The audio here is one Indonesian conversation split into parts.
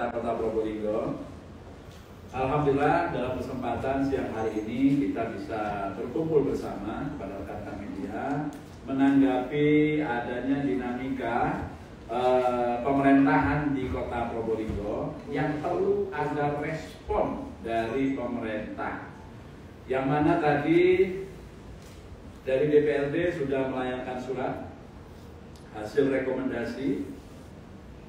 Kota Probolinggo. Alhamdulillah dalam kesempatan siang hari ini kita bisa berkumpul bersama kepada rekan-rekan media menanggapi adanya dinamika pemerintahan di Kota Probolinggo yang perlu ada respon dari pemerintah. Yang mana tadi dari DPRD sudah melayangkan surat hasil rekomendasi.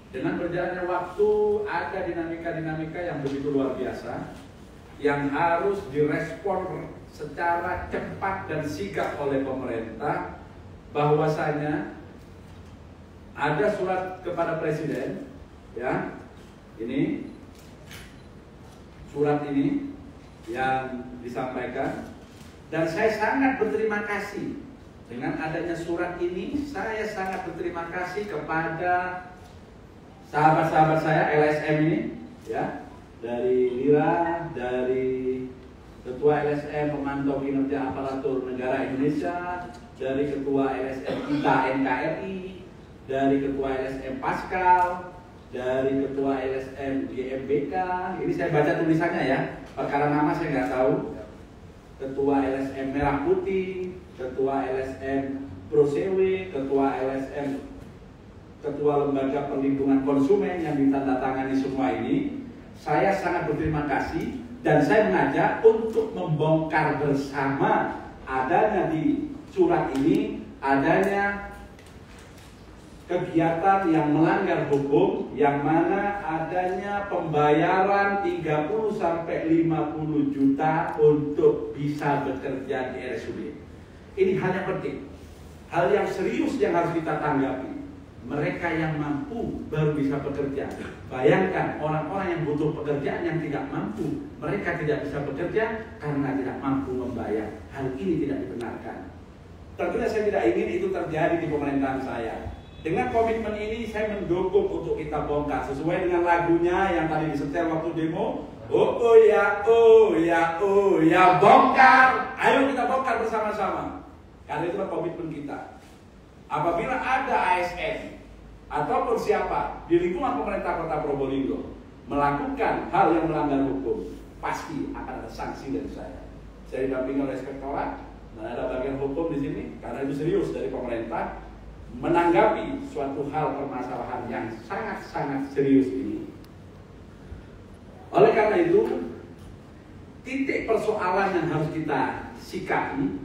Dengan berjalannya waktu ada dinamika-dinamika yang begitu luar biasa yang harus direspon secara cepat dan sigap oleh pemerintah, bahwasanya ada surat kepada Presiden, ya, ini surat ini yang disampaikan, dan saya sangat berterima kasih dengan adanya surat ini. Saya sangat berterima kasih kepada sahabat-sahabat saya LSM ini, ya, dari Lira, dari Ketua LSM Pemantau Kinerja Aparatur Negara Indonesia, dari Ketua LSM kita NKRI, dari Ketua LSM Pascal, dari Ketua LSM GMBK. Ini saya baca tulisannya ya, perkara nama saya nggak tahu. Ketua LSM Merah Putih, Ketua LSM Prosewe, Ketua Lembaga Perlindungan Konsumen yang ditandatangani semua ini. Saya sangat berterima kasih dan saya mengajak untuk membongkar bersama adanya di surat ini adanya kegiatan yang melanggar hukum, yang mana adanya pembayaran 30-50 juta untuk bisa bekerja di RSUD. Ini hal yang penting, hal yang serius yang harus kita tanggapi. Mereka yang mampu baru bisa bekerja. Bayangkan orang-orang yang butuh pekerjaan yang tidak mampu, mereka tidak bisa bekerja karena tidak mampu membayar. Hal ini tidak dibenarkan. Tentunya saya tidak ingin itu terjadi di pemerintahan saya. Dengan komitmen ini saya mendukung untuk kita bongkar sesuai dengan lagunya yang tadi disetel waktu demo. Oh ya, oh ya, oh ya, bongkar. Ayo kita bongkar bersama-sama. Karena itulah komitmen kita. Apabila ada ASN ataupun siapa di lingkungan pemerintah Kota Probolinggo melakukan hal yang melanggar hukum, pasti akan ada sanksi dari saya. Saya didampingi oleh Inspektorat dan ada bagian hukum di sini, karena itu serius dari pemerintah menanggapi suatu hal permasalahan yang sangat-sangat serius ini. Oleh karena itu, titik persoalan yang harus kita sikapi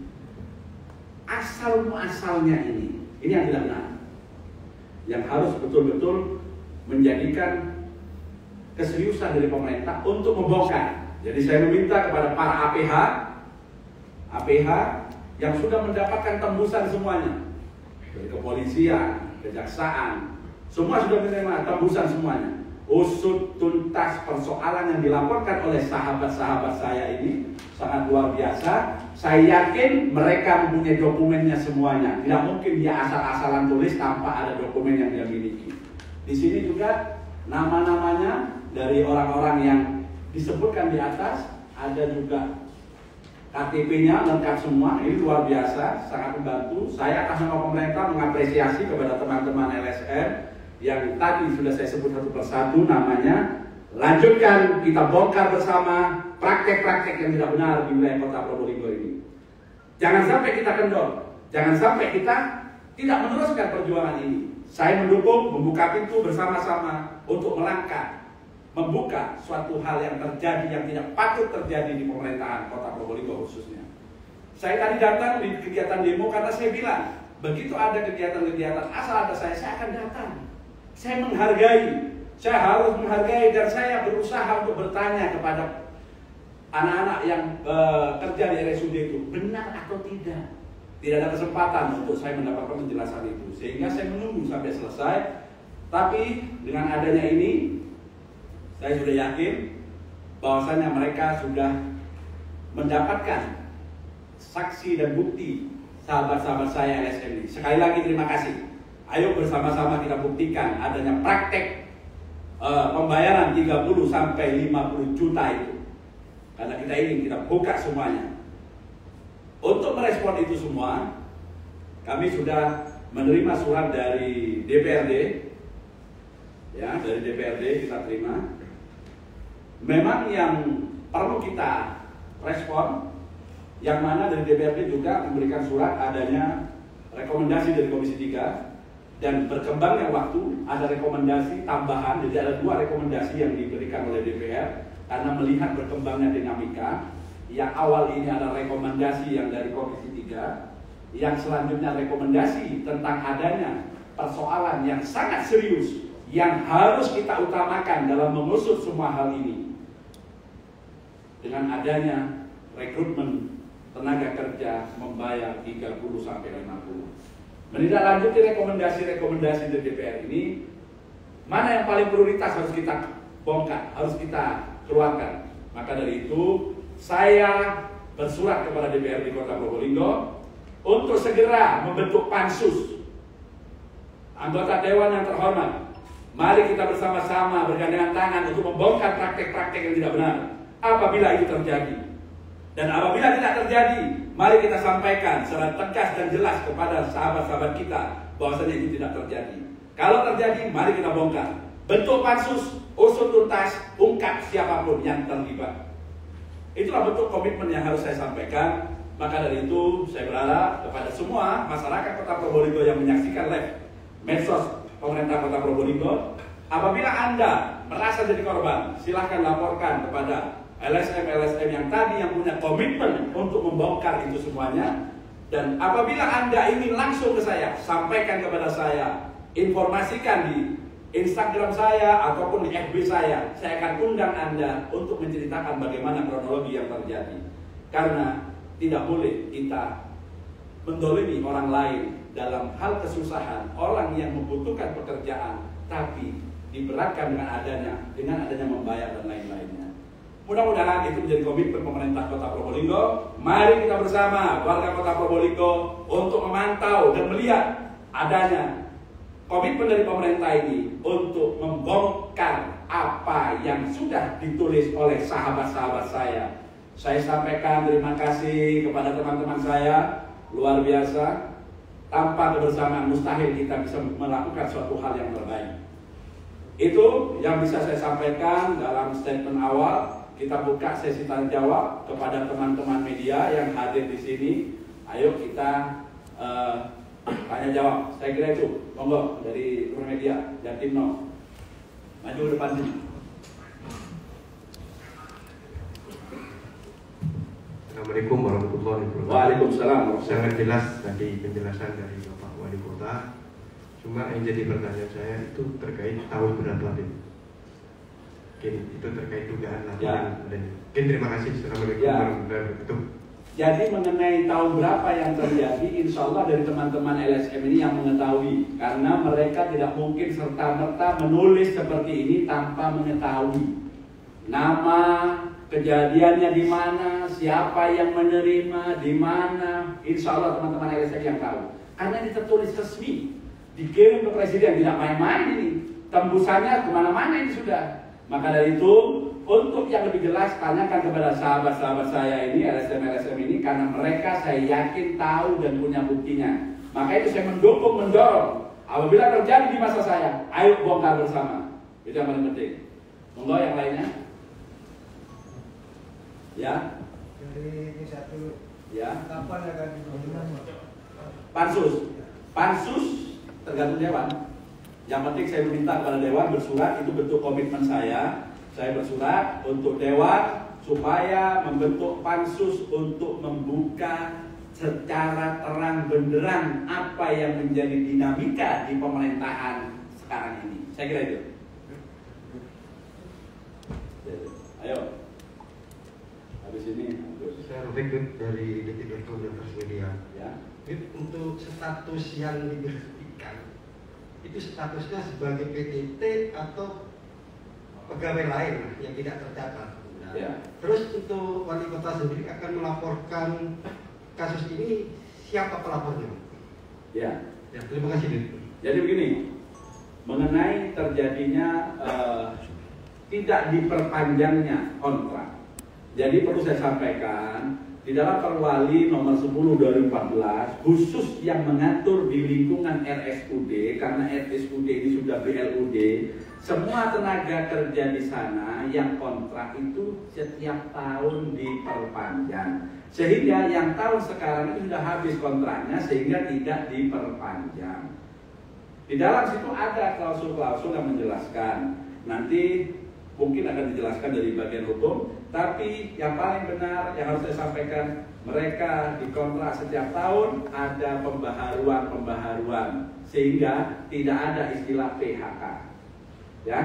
asal-muasalnya ini yang tidak benar, yang harus betul-betul menjadikan keseriusan dari pemerintah untuk membongkar. Jadi saya meminta kepada para APH yang sudah mendapatkan tembusan semuanya, dari kepolisian, kejaksaan, semua sudah menerima tembusan semuanya. Usut tuntas persoalan yang dilaporkan oleh sahabat-sahabat saya ini sangat luar biasa. Saya yakin mereka mempunyai dokumennya semuanya. Tidak mungkin dia asal-asalan tulis tanpa ada dokumen yang dia miliki. Di sini juga nama-namanya dari orang-orang yang disebutkan di atas, ada juga KTP-nya lengkap semua. Ini luar biasa, sangat membantu. Saya atas nama pemerintah mengapresiasi kepada teman-teman LSM yang tadi sudah saya sebut satu persatu namanya. Lanjutkan, kita bongkar bersama praktek-praktek yang tidak benar di wilayah Kota Probolinggo ini. Jangan sampai kita kendor, jangan sampai kita tidak meneruskan perjuangan ini. Saya mendukung membuka pintu bersama-sama untuk melangkah, membuka suatu hal yang terjadi yang tidak patut terjadi di pemerintahan Kota Probolinggo khususnya. Saya tadi datang di kegiatan demo karena saya bilang, begitu ada kegiatan-kegiatan asal ada saya akan datang. Saya menghargai, saya harus menghargai, dan saya berusaha untuk bertanya kepada anak-anak yang kerja di RSUD itu, benar atau tidak. Tidak ada kesempatan untuk saya mendapatkan penjelasan itu, sehingga saya menunggu sampai selesai. Tapi dengan adanya ini, saya sudah yakin bahwasanya mereka sudah mendapatkan saksi dan bukti sahabat-sahabat saya LSM ini. Sekali lagi terima kasih. Ayo bersama-sama kita buktikan adanya praktek pembayaran 30-50 juta itu. Karena kita ingin kita buka semuanya. Untuk merespon itu semua, kami sudah menerima surat dari DPRD ya dari DPRD kita terima. Memang yang perlu kita respon, yang mana dari DPRD juga memberikan surat adanya rekomendasi dari Komisi 3 dan berkembangnya waktu ada rekomendasi tambahan, jadi ada 2 rekomendasi yang diberikan oleh DPR karena melihat berkembangnya dinamika. Yang awal ini ada rekomendasi yang dari Komisi 3, yang selanjutnya rekomendasi tentang adanya persoalan yang sangat serius yang harus kita utamakan dalam mengusut semua hal ini. Dengan adanya rekrutmen tenaga kerja membayar 30-50. Menindaklanjuti rekomendasi-rekomendasi dari DPR ini, mana yang paling prioritas harus kita bongkar, harus kita keluarkan. Maka dari itu, saya bersurat kepada DPRD Kota Probolinggo untuk segera membentuk pansus. Anggota Dewan yang terhormat, mari kita bersama-sama bergandengan tangan untuk membongkar praktek-praktek yang tidak benar. Apabila itu terjadi, dan apabila tidak terjadi, mari kita sampaikan secara tegas dan jelas kepada sahabat-sahabat kita bahwasanya itu tidak terjadi. Kalau terjadi, mari kita bongkar. Bentuk pansus, usut tuntas, ungkap siapapun yang terlibat. Itulah bentuk komitmen yang harus saya sampaikan. Maka dari itu, saya berharap kepada semua masyarakat Kota Probolinggo yang menyaksikan live medsos pemerintah Kota Probolinggo, apabila Anda merasa jadi korban, silahkan laporkan kepada LSM yang tadi yang punya komitmen untuk membongkar itu semuanya. Dan apabila Anda ingin langsung ke saya, sampaikan kepada saya, informasikan di Instagram saya ataupun di FB saya akan undang Anda untuk menceritakan bagaimana kronologi yang terjadi. Karena tidak boleh kita mendolimi orang lain dalam hal kesusahan, orang yang membutuhkan pekerjaan tapi diberatkan dengan adanya membayar dan lain-lainnya. Mudah-mudahan itu menjadi komitmen pemerintah Kota Probolinggo. Mari kita bersama warga Kota Probolinggo untuk memantau dan melihat adanya komitmen dari pemerintah ini untuk membongkar apa yang sudah ditulis oleh sahabat-sahabat saya. Saya sampaikan terima kasih kepada teman-teman saya, luar biasa. Tanpa kebersamaan mustahil kita bisa melakukan suatu hal yang terbaik. Itu yang bisa saya sampaikan dalam statement awal. Kita buka sesi tanya jawab kepada teman-teman media yang hadir di sini. Ayo kita tanya jawab. Saya kira itu. Monggo dari teman media, Jatimno. Maju depan sini. Assalamualaikum warahmatullahi wabarakatuh. Waalaikumsalam. Sangat jelas tadi penjelasan dari Bapak Wali Kota. Cuma yang jadi pertanyaan saya itu terkait tahun berapa ini? Mungkin itu terkait dugaan laporan. Mungkin terima kasih. Assalamualaikum warahmatullahi wabarakatuh. Jadi mengenai tahun berapa yang terjadi, insya Allah dari teman-teman LSM ini yang mengetahui. Karena mereka tidak mungkin serta-merta menulis seperti ini tanpa mengetahui nama, kejadiannya di mana, siapa yang menerima, di mana. Insya Allah teman-teman LSM yang tahu. Karena ini tertulis resmi, dikirim ke Presiden, tidak main-main ini. Tembusannya kemana-mana ini sudah. Maka dari itu, untuk yang lebih jelas, tanyakan kepada sahabat-sahabat saya ini, LSM ini, karena mereka saya yakin tahu dan punya buktinya. Maka itu saya mendorong. Apabila terjadi di masa saya, ayo bongkar bersama. Itu yang paling penting. Monggo yang lainnya. Ya. Jadi satu. Ya. Kapan akan dibuat? Pansus tergantung Dewan. Yang penting saya meminta kepada Dewan bersurat, itu bentuk komitmen saya. Saya bersurat untuk Dewan supaya membentuk pansus untuk membuka secara terang benderang apa yang menjadi dinamika di pemerintahan sekarang ini. Saya kira itu. Ayo. Habis ini. Saya Rufik dari Detik.com dan Transmedia. Ya. Untuk status yang diberhentikan, itu statusnya sebagai PTT atau pegawai lain yang tidak tercatat. Nah, ya. Terus untuk wali kota sendiri akan melaporkan kasus ini, siapa pelapornya? Ya. Ya, terima kasih. Jadi begini, mengenai terjadinya tidak diperpanjangnya kontrak. Jadi perlu saya sampaikan, di dalam Perwali nomor 10 2014 khusus yang mengatur di lingkungan RSUD, karena RSUD ini sudah BLUD, Semua tenaga kerja di sana yang kontrak itu setiap tahun diperpanjang. Sehingga yang tahun sekarang itu sudah habis kontraknya sehingga tidak diperpanjang. Di dalam situ ada klausul-klausul yang menjelaskan. Nanti mungkin akan dijelaskan dari bagian hukum, tapi yang paling benar yang harus saya sampaikan, mereka dikontrak setiap tahun ada pembaharuan sehingga tidak ada istilah PHK. Ya,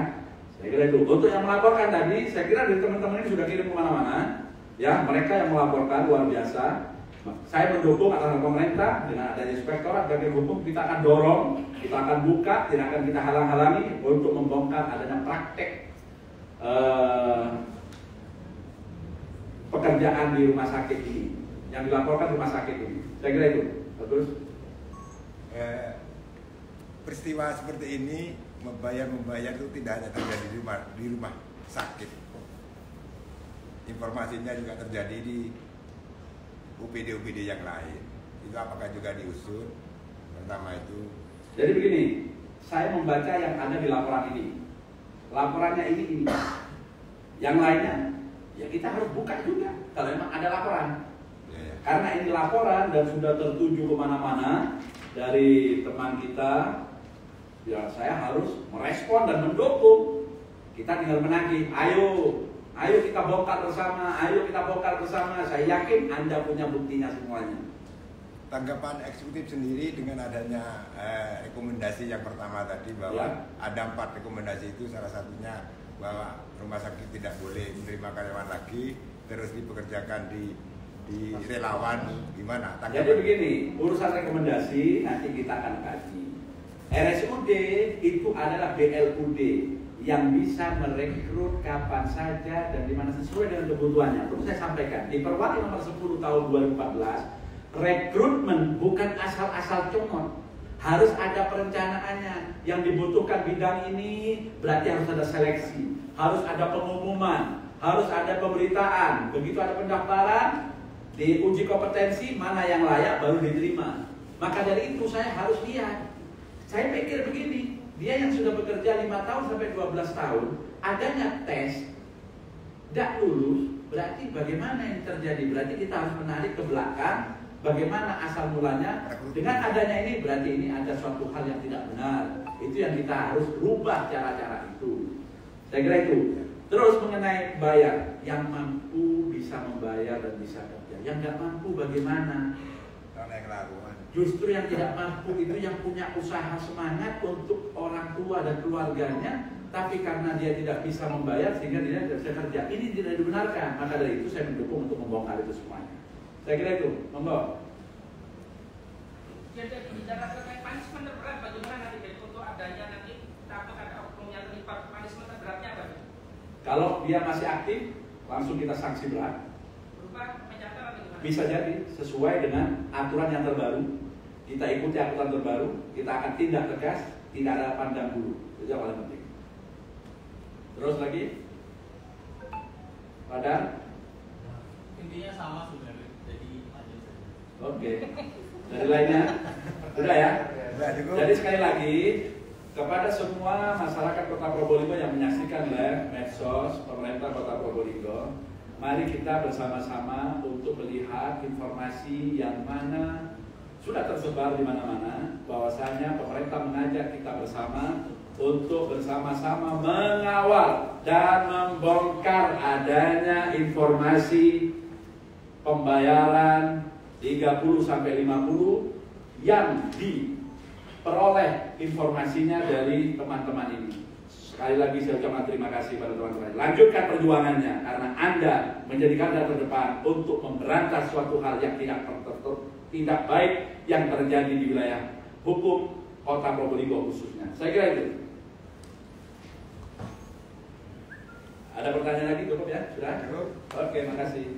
saya kira itu. Untuk yang melaporkan tadi, saya kira dari teman-teman ini sudah kirim kemana-mana. Ya, mereka yang melaporkan luar biasa. Saya mendukung atas pemerintah dengan adanya inspektorat bagian hukum, kita akan dorong, kita akan buka, tidak akan kita halang-halangi untuk membongkar adanya praktek pekerjaan di rumah sakit ini, yang dilaporkan rumah sakit ini. Saya kira itu. Terus peristiwa seperti ini membayar itu tidak hanya terjadi di rumah sakit. Informasinya juga terjadi di UPD-UPD yang lain. Itu apakah juga diusut? Pertama itu. Jadi begini, saya membaca yang ada di laporan ini. Laporannya ini. Yang lainnya, ya kita harus buka juga kalau memang ada laporan. Karena ini laporan dan sudah tertuju kemana-mana dari teman kita. Ya, saya harus merespon dan mendukung. Kita tinggal menagih, ayo kita bongkar bersama, Saya yakin Anda punya buktinya semuanya. Tanggapan eksekutif sendiri dengan adanya rekomendasi yang pertama tadi bahwa ya, ada 4 rekomendasi itu, salah satunya bahwa rumah sakit tidak boleh menerima karyawan lagi, terus dipekerjakan di relawan, gimana? Tanggapan? Jadi begini, urusan rekomendasi nanti kita akan kaji. RSUD itu adalah BLUD yang bisa merekrut kapan saja dan di mana sesuai dengan kebutuhannya. Perlu saya sampaikan, di Perwali nomor 10 tahun 2014, rekrutmen bukan asal-asal comot. Harus ada perencanaannya. Yang dibutuhkan bidang ini berarti harus ada seleksi, harus ada pengumuman, harus ada pemberitaan. Begitu ada pendaftaran, diuji kompetensi, mana yang layak baru diterima. Maka dari itu saya harus lihat. Saya pikir begini, dia yang sudah bekerja 5 tahun sampai 12 tahun, adanya tes, tidak lulus, berarti bagaimana yang terjadi? Berarti kita harus menarik ke belakang, bagaimana asal mulanya. Dengan adanya ini, berarti ini ada suatu hal yang tidak benar. Itu yang kita harus rubah cara-cara itu. Saya kira itu. Terus mengenai bayar, yang mampu bisa membayar dan bisa kerja. Yang nggak mampu bagaimana? Justru yang tidak mampu itu yang punya usaha semangat untuk orang tua dan keluarganya, tapi karena dia tidak bisa membayar sehingga dia tidak bisa kerja. Ini tidak dibenarkan. Maka dari itu saya mendukung untuk membongkar itu semuanya. Saya kira itu, monggo. Jadi bicara terkait punishment terberat, bagaimana nanti untuk adanya nanti takut ada oknum yang terlibat, punishment terberatnya apa? Kalau dia masih aktif, langsung kita sanksi berat. Berupa pencatat atau gimana? Bisa jadi sesuai dengan aturan yang terbaru. Kita ikuti aturan terbaru, kita akan tindak tegas, tidak ada pandang bulu. Itu yang paling penting. Terus lagi, Padahal intinya sama sebenarnya, jadi lanjut saja. Oke. Dari lainnya, sudah ya. Jadi sekali lagi kepada semua masyarakat Kota Probolinggo yang menyaksikan live medsos pemerintah Kota Probolinggo, mari kita bersama-sama untuk melihat informasi yang mana sudah tersebar di mana-mana, bahwasanya pemerintah mengajak kita bersama untuk bersama-sama mengawal dan membongkar adanya informasi pembayaran 30 sampai 50 yang diperoleh informasinya dari teman-teman ini. Sekali lagi saya ucapkan terima kasih pada teman-teman. Lanjutkan perjuangannya karena Anda menjadi garda terdepan untuk memberantas suatu hal yang tidak baik yang terjadi di wilayah hukum Kota Probolinggo khususnya. Saya kira itu. Ada pertanyaan lagi cukup ya? Sudah? Oke, makasih.